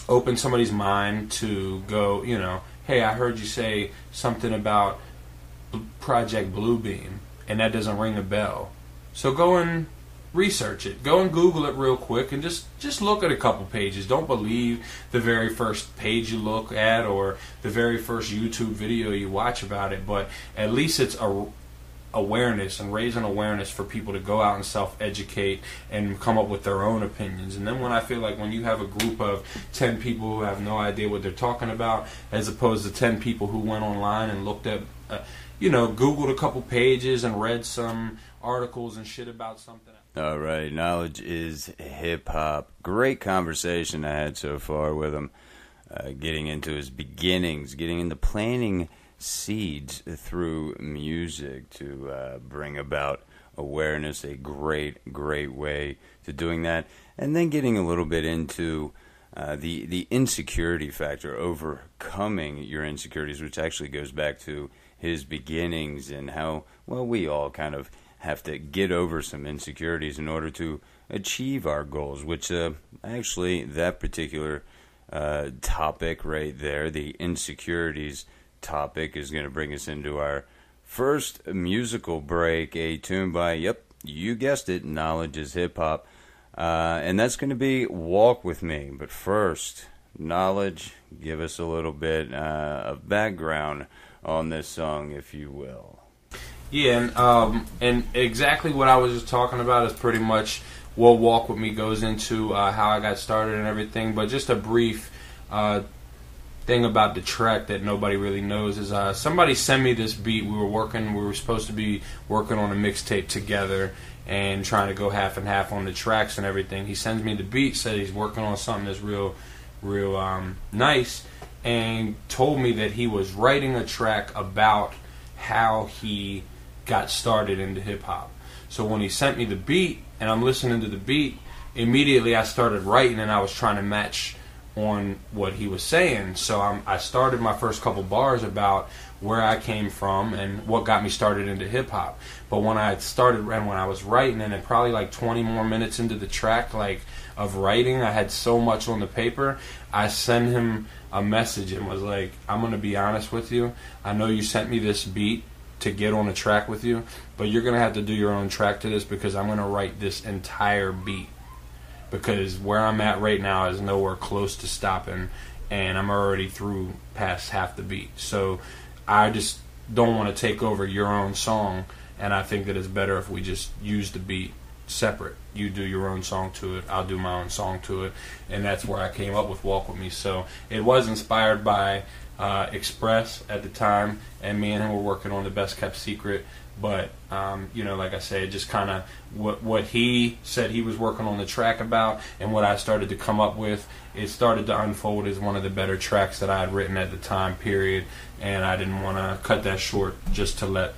open somebody's mind to go, you know, hey, I heard you say something about Project Bluebeam, and that doesn't ring a bell. So go and research it. Go and Google it real quick and just look at a couple pages. Don't believe the very first page you look at or the very first YouTube video you watch about it, but at least it's awareness and raising awareness for people to go out and self-educate and come up with their own opinions. And then when you have a group of 10 people who have no idea what they're talking about, as opposed to 10 people who went online and looked at, Googled a couple pages and read some articles and shit about something. All right, knowledge is hip-hop. Great conversation I had so far with him, getting into his beginnings, getting into planting seeds through music to bring about awareness, a great way to doing that, and then getting a little bit into the insecurity factor, overcoming your insecurities, which actually goes back to his beginnings and how, well, we all kind of have to get over some insecurities in order to achieve our goals, which actually that particular topic right there, the insecurities topic, is going to bring us into our first musical break, a tune by, yep, you guessed it, Knowledge is Hip Hop, and that's going to be Walk With Me. But first, Knowledge, give us a little bit of background on this song, if you will. Yeah, and exactly what I was just talking about is pretty much what Walk With Me goes into, how I got started and everything. But just a brief thing about the track that nobody really knows is somebody sent me this beat. We were supposed to be working on a mixtape together and trying to go half and half on the tracks and everything. He sends me the beat, said he's working on something that's real nice, and told me that he was writing a track about how he got started into hip-hop. So when he sent me the beat and I'm listening to the beat, immediately I started writing and I was trying to match on what he was saying. So I started my first couple bars about where I came from and what got me started into hip-hop. But when I started and when I was writing, and then probably like 20 more minutes into the track of writing, I had so much on the paper, I sent him a message and was like, I'm going to be honest with you. I know you sent me this beat to get on a track with you, but you're going to have to do your own track to this because I'm going to write this entire beat. Because where I'm at right now is nowhere close to stopping, and I'm already through past half the beat. So I just don't want to take over your own song, and I think that it's better if we just use the beat separate. You do your own song to it, I'll do my own song to it, and that's where I came up with Walk With Me. So it was inspired by Express at the time, and me and him were working on the Best Kept Secret. But like I said, just kind of what he said he was working on the track about, and what I started to come up with, it started to unfold as one of the better tracks that I had written at the time, period. And I didn't want to cut that short just to let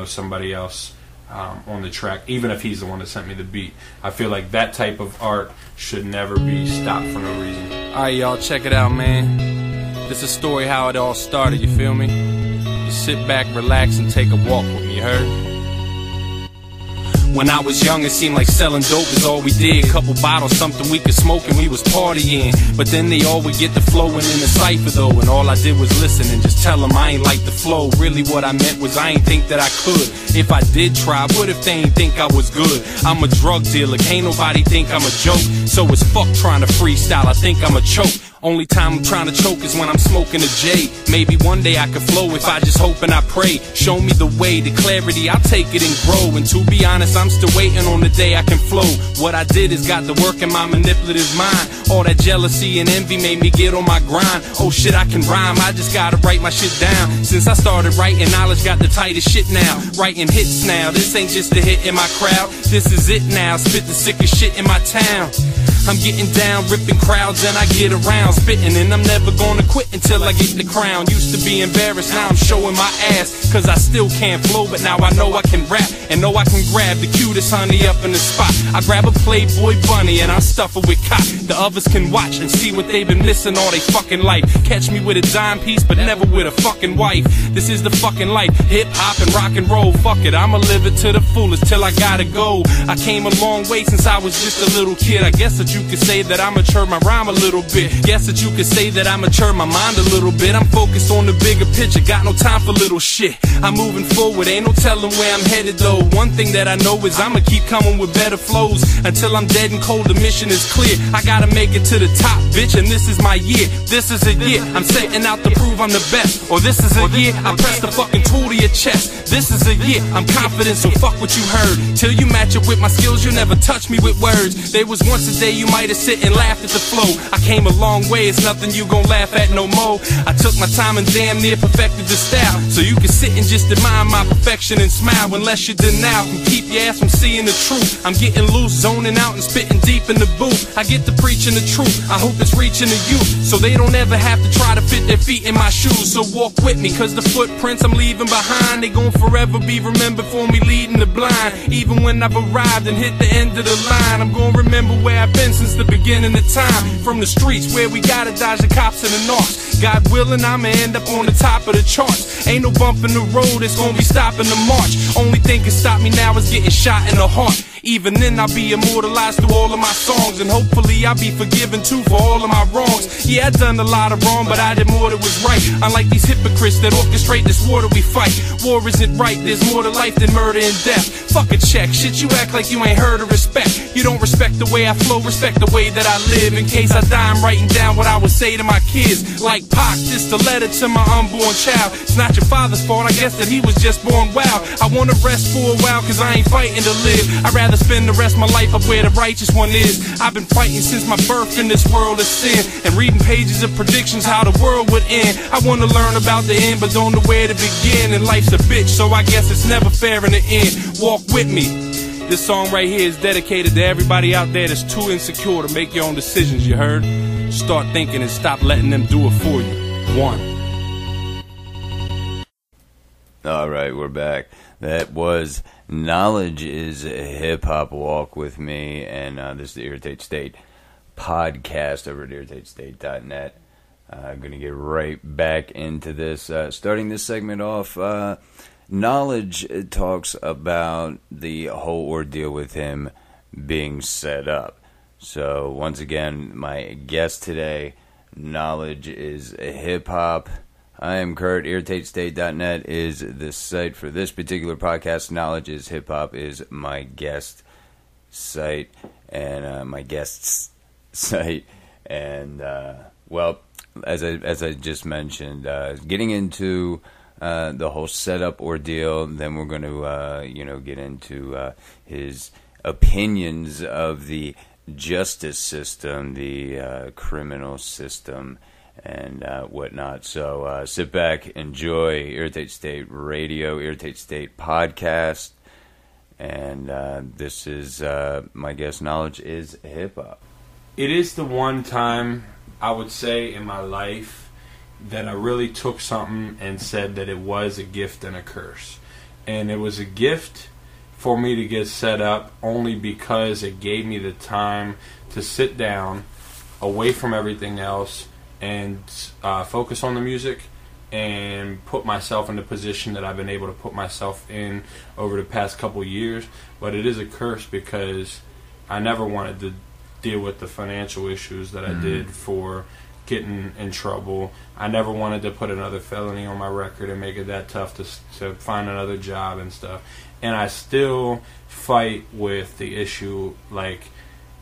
somebody else on the track, even if he's the one that sent me the beat. I feel like that type of art should never be stopped for no reason. Alright, y'all, check it out, man. This is a story how it all started, you feel me? You sit back, relax, and take a walk with me, you heard? When I was young, it seemed like selling dope is all we did. Couple bottles, something we could smoke, and we was partying. But then they all would get the flowing in the cypher, though. And all I did was listen and just tell them I ain't like the flow. Really what I meant was I ain't think that I could. If I did try, what if they ain't think I was good? I'm a drug dealer, can't nobody think I'm a joke. So it's fuck trying to freestyle, I think I'm a choke. Only time I'm trying to choke is when I'm smoking a J. Maybe one day I could flow if I just hope and I pray. Show me the way, the clarity, I'll take it and grow. And to be honest, I'm still waiting on the day I can flow. What I did is got to work in my manipulative mind. All that jealousy and envy made me get on my grind. Oh shit, I can rhyme, I just gotta write my shit down. Since I started writing, knowledge got the tightest shit now. Writing hits now, this ain't just a hit in my crowd. This is it now, spit the sickest shit in my town. I'm getting down, ripping crowds, and I get around spitting, and I'm never gonna quit until I get the crown. Used to be embarrassed, now I'm showing my ass, cause I still can't flow, but now I know I can rap, and know I can grab the cutest honey up in the spot. I grab a Playboy bunny, and I stuff her with cock. The other others can watch and see what they've been missing all they fucking life. Catch me with a dime piece, but never with a fucking wife. This is the fucking life, hip hop and rock and roll. Fuck it, I'ma live it to the fullest till I gotta go. I came a long way since I was just a little kid. I guess that you could say that I matured my rhyme a little bit. Guess that you could say that I matured my mind a little bit. I'm focused on the bigger picture, got no time for little shit. I'm moving forward, ain't no telling where I'm headed though. One thing that I know is I'ma keep coming with better flows. Until I'm dead and cold, the mission is clear. I gotta make it to the top, bitch, and this is my year. This is a year I'm setting out to prove I'm the best. Or this is a year I press the fucking tool to your chest. This is a year I'm confident, so fuck what you heard. Till you match it with my skills, you'll never touch me with words. There was once a day you might have sit and laughed at the flow. I came a long way, it's nothing you gon' laugh at no more. I took my time and damn near perfected the style. So you can sit and just admire my perfection and smile. Unless you deny can keep your ass from seeing the truth. I'm getting loose, zoning out and spitting deep in the booth. I get to preaching the truth, I hope it's reaching to you, so they don't ever have to try to fit their feet in my shoes. So walk with me, cause the footprints I'm leaving behind, they gon' forever be remembered for me leading the blind. Even when I've arrived and hit the end of the line, I'm gon' remember where I've been since the beginning of time. From the streets where we gotta dodge the cops and the narcs. God willing, I'ma end up on the top of the charts. Ain't no bump in the road that's gonna be stopping the march. Only thing can stop me now is getting shot in the heart. Even then I'll be immortalized through all of my songs, and hopefully I'll be forgiven too for all of my wrongs. Yeah, I done a lot of wrong, but I did more that was right. Unlike these hypocrites that orchestrate this war that we fight. War isn't right, there's more to life than murder and death. Fuck a check, shit, you act like you ain't heard of respect. You don't respect the way I flow, respect the way that I live. In case I die, I'm writing down what I would say to my kids. Like Pac, this the letter to my unborn child. It's not your father's fault, I guess that he was just born wild. I wanna rest for a while, cause I ain't fighting to live. I'd rather spend the rest of my life up where the righteous one is. I've been fighting since my birth in this world of sin, and reading pages of predictions how the world would end. I wanna learn about the end, but don't know where to begin. And life's a bitch, so I guess it's never fair in the end. Walk with me. This song right here is dedicated to everybody out there that's too insecure to make your own decisions, you heard? Start thinking and stop letting them do it for you. 1. Alright, we're back. That was Knowledge is Hip Hop. Walk with me, and this is the Irritate State podcast over at irritatestate.net. I'm going to get right back into this. Starting this segment off, Knowledge talks about the whole ordeal with him being set up. So, once again, my guest today, Knowledge is Hip Hop. I am Kurt. IrritateState.net is the site for this particular podcast. Knowledge is Hip Hop is my guest site and my guest's site. And well, as I just mentioned, getting into the whole setup ordeal. Then we're going to get into his opinions of the justice system, the criminal system, and whatnot. So sit back, enjoy Irritate State Radio, Irritate State Podcast, and this is my guest. Knowledge is Hip Hop. It is the one time, I would say, in my life that I really took something and said that it was a gift and a curse. And it was a gift for me to get set up only because it gave me the time to sit down away from everything else and focus on the music and put myself in the position that I've been able to put myself in over the past couple years. But it is a curse because I never wanted to deal with the financial issues that I did for getting in trouble. I never wanted to put another felony on my record and make it that tough to find another job and stuff. And I still fight with the issue. Like,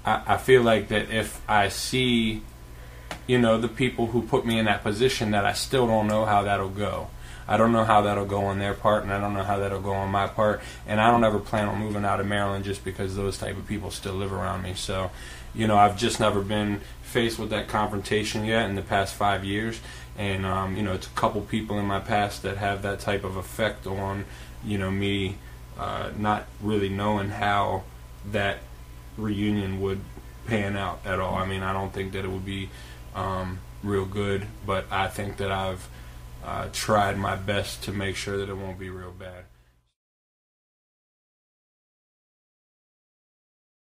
I feel like that if I see, the people who put me in that position, that I still don't know how that'll go. I don't know how that'll go on their part, and I don't know how that'll go on my part. And I don't ever plan on moving out of Maryland just because those type of people still live around me. So, I've just never been faced with that confrontation yet in the past 5 years. And, it's a couple people in my past that have that type of effect on, me not really knowing how that reunion would pan out at all. I mean, I don't think that it would be real good, but I think that I've tried my best to make sure that it won't be real bad.